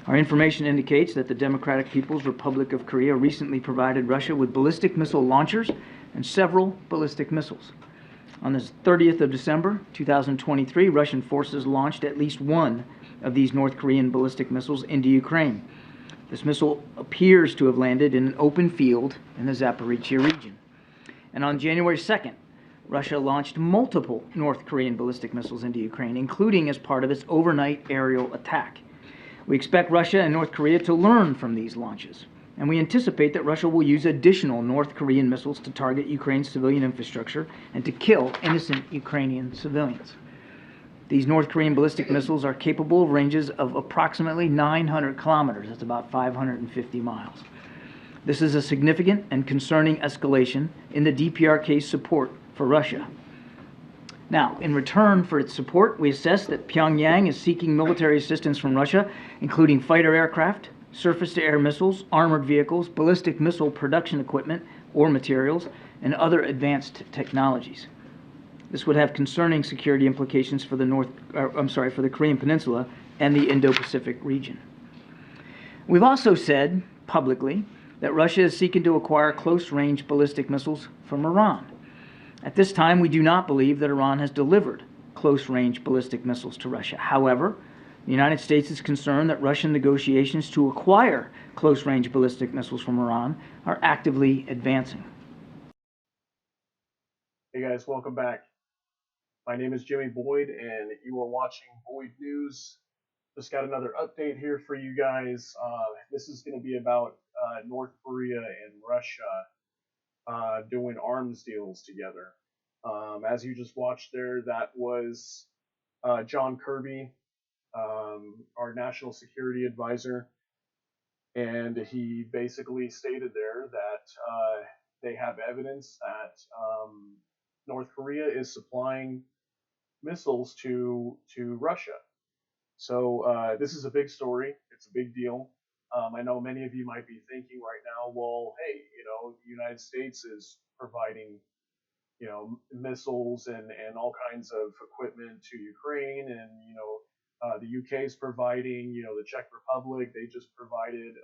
Our information indicates that the Democratic People's Republic of Korea recently provided Russia with ballistic missile launchers and several ballistic missiles. On the 30th of December 2023, Russian forces launched at least one of these North Korean ballistic missiles into Ukraine. This missile appears to have landed in an open field in the Zaporizhia region. And on January 2nd, Russia launched multiple North Korean ballistic missiles into Ukraine, including as part of its overnight aerial attack. We expect Russia and North Korea to learn from these launches, and we anticipate that Russia will use additional North Korean missiles to target Ukraine's civilian infrastructure and to kill innocent Ukrainian civilians. These North Korean ballistic missiles are capable of ranges of approximately 900 kilometers. That's about 550 miles. This is a significant and concerning escalation in the DPRK's support for Russia. Now, in return for its support, we assess that Pyongyang is seeking military assistance from Russia, including fighter aircraft, surface-to-air missiles, armored vehicles, ballistic missile production equipment or materials, and other advanced technologies. This would have concerning security implications for the Korean Peninsula and the Indo-Pacific region. We've also said publicly that Russia is seeking to acquire close-range ballistic missiles from Iran. At this time, we do not believe that Iran has delivered close-range ballistic missiles to Russia. However, the United States is concerned that Russian negotiations to acquire close-range ballistic missiles from Iran are actively advancing. Hey guys, welcome back. My name is Jimmy Boyd, and you are watching Boyd News. Just got another update here for you guys. This is going to be about North Korea and Russia doing arms deals together. As you just watched there, that was John Kirby, our national security advisor, and he basically stated there that they have evidence that North Korea is supplying missiles to Russia. So this is a big story. It's a big deal. I know many of you might be thinking right now, well, hey, the United States is providing, missiles and all kinds of equipment to Ukraine, and the UK is providing, the Czech Republic, they just provided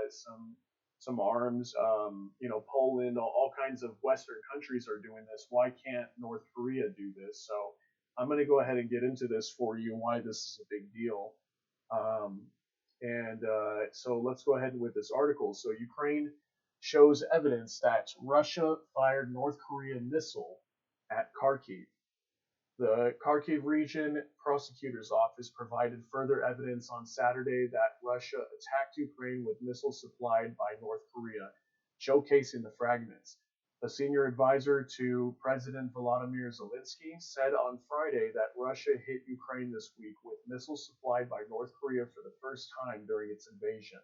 some arms. Poland, all kinds of Western countries are doing this. Why can't North Korea do this? So I'm going to go ahead and get into this for you and why this is a big deal. So let's go ahead with this article. So Ukraine shows evidence that Russia fired North Korean missile at Kharkiv. The Kharkiv region prosecutor's office provided further evidence on Saturday that Russia attacked Ukraine with missiles supplied by North Korea, showcasing the fragments. A senior advisor to President Volodymyr Zelensky said on Friday that Russia hit Ukraine this week with missiles supplied by North Korea for the first time during its invasion.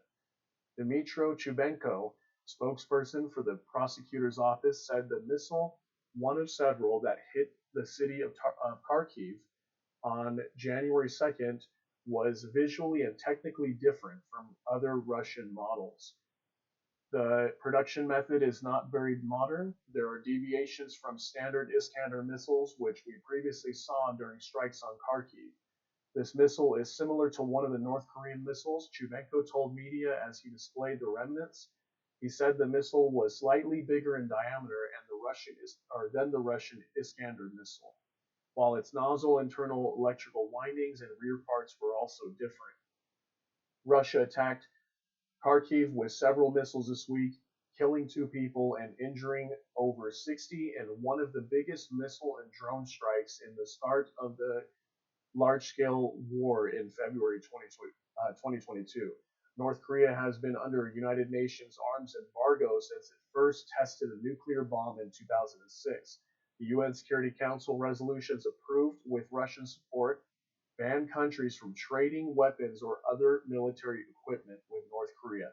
Dmytro Chubenko, spokesperson for the prosecutor's office, said the missile, one of several that hit the city of Kharkiv on January 2nd, was visually and technically different from other Russian models. The production method is not very modern. There are deviations from standard Iskander missiles, which we previously saw during strikes on Kharkiv. This missile is similar to one of the North Korean missiles, Chubenko told media as he displayed the remnants. He said the missile was slightly bigger in diameter than the Russian Iskander missile, while its nozzle, internal electrical windings, and rear parts were also different. Russia attacked Kharkiv with several missiles this week, killing 2 people and injuring over 60 in one of the biggest missile and drone strikes in the start of the large-scale war in February 2022. North Korea has been under United Nations arms embargo since it first tested a nuclear bomb in 2006. The UN Security Council resolutions approved with Russian support ban countries from trading weapons or other military equipment with North Korea.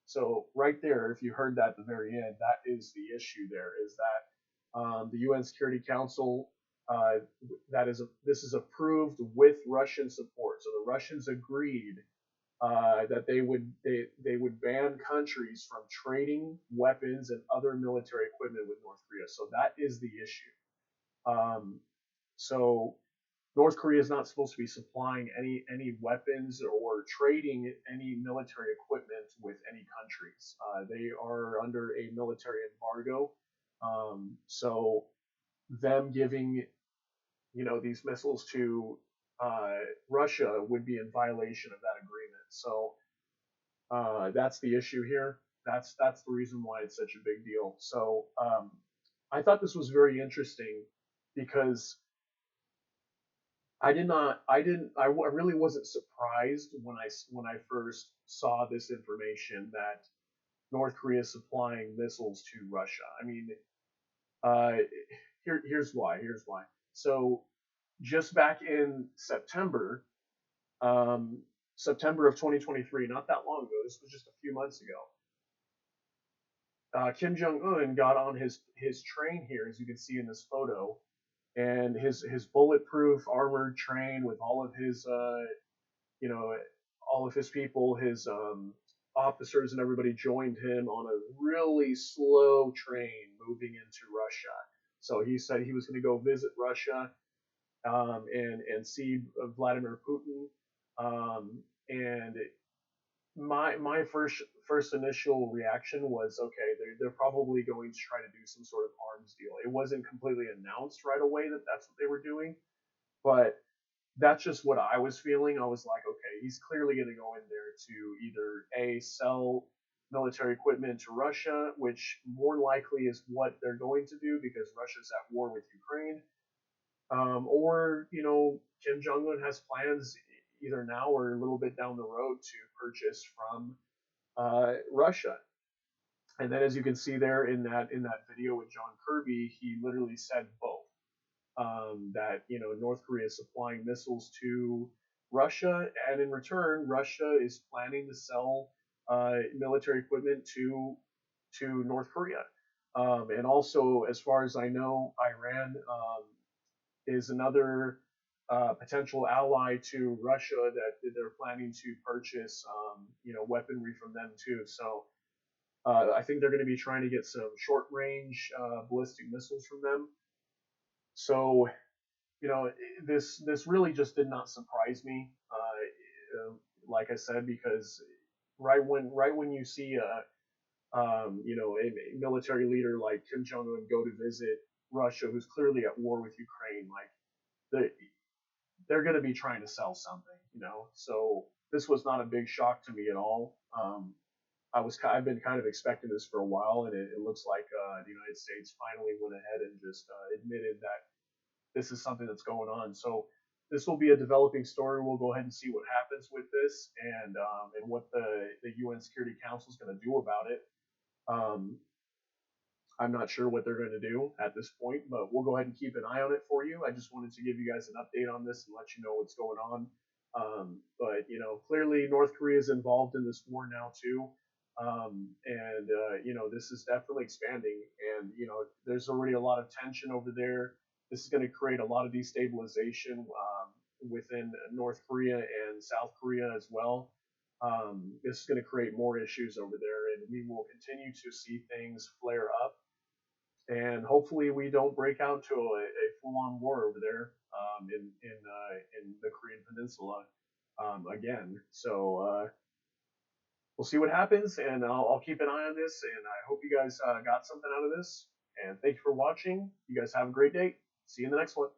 So right there, if you heard that at the very end, that is the issue there, is that the UN Security Council, this is approved with Russian support. So the Russians agreed that they would ban countries from trading weapons and other military equipment with North Korea. So that is the issue. So North Korea is not supposed to be supplying any weapons or trading any military equipment with any countries. They are under a military embargo, so them giving these missiles to Russia would be in violation of that agreement. So that's the issue here. That's the reason why it's such a big deal. So I thought this was very interesting because I really wasn't surprised when I first saw this information that North Korea is supplying missiles to Russia. I mean, uh, here's why. Here's why. So just back in September of 2023, not that long ago. This was just a few months ago. Kim Jong Un got on his train here, as you can see in this photo, and his bulletproof armored train with all of his you know all of his people, his officers and everybody joined him on a really slow train moving into Russia. So he said he was going to go visit Russia and see Vladimir Putin. And my first initial reaction was, okay, they're probably going to try to do some sort of arms deal. It wasn't completely announced right away that that's what they were doing, but that's just what I was feeling. I was like, okay, he's clearly going to go in there to either sell military equipment to Russia, which more likely is what they're going to do because Russia's at war with Ukraine, or Kim Jong Un has plans either now or a little bit down the road to purchase from Russia. And then, as you can see there in that video with John Kirby, he literally said both. That North Korea is supplying missiles to Russia, and in return, Russia is planning to sell military equipment to North Korea. And also, as far as I know, Iran is another potential ally to Russia that they're planning to purchase, weaponry from them too. So I think they're going to be trying to get some short-range ballistic missiles from them. So this really just did not surprise me. Like I said, because right when you see a military leader like Kim Jong Un go to visit Russia, who's clearly at war with Ukraine, like they're going to be trying to sell something. So this was not a big shock to me at all. I've been kind of expecting this for a while, and it looks like the United States finally went ahead and just admitted that this is something that's going on. So this will be a developing story. We'll go ahead and see what happens with this, and what the UN Security Council is going to do about it. Um, I'm not sure what they're going to do at this point, but we'll go ahead and keep an eye on it for you. I just wanted to give you guys an update on this and let you know what's going on. But clearly North Korea is involved in this war now too, and this is definitely expanding. And there's already a lot of tension over there. This is going to create a lot of destabilization within North Korea and South Korea as well. This is going to create more issues over there, and we will continue to see things flare up. And hopefully, we don't break out to a full-on war over there in the Korean Peninsula again. So we'll see what happens, and I'll keep an eye on this. And I hope you guys got something out of this. And thank you for watching. You guys have a great day. See you in the next one.